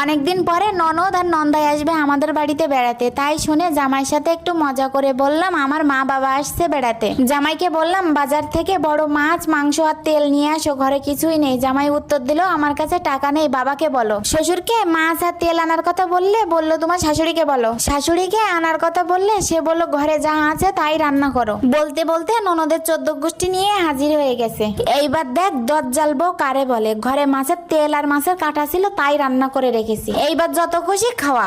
অনেকদিন পরে ননদ আর নন্দাই আসবে আমাদের বাড়িতে বেড়াতে, তাই শুনে জামাইয়ের সাথে একটু মজা করে বললাম আমার মা বাবা আসছে বেড়াতে। জামাইকে বললাম বাজার থেকে বড় মাছ মাংস আর তেল নিয়ে আসো, ঘরে কিছুই নেই। জামাই উত্তর দিল আমার কাছে টাকা নেই, বাবাকে বলো। শ্বশুরকে মাছ আর তেল আনার কথা বললে বললো তোমার শাশুড়িকে বলো। শাশুড়িকে আনার কথা বললে সে বলল ঘরে যা আছে তাই রান্না করো। বলতে বলতে ননদের 14 গোষ্ঠী নিয়ে হাজির হয়ে গেছে। এইবার দেখ দজ্জাল বউ কারে বলে। ঘরে মাছের তেল আর মাছের কাঁটা ছিল তাই রান্না করে রেখেছি, এইবার যত খুশি খাওয়া।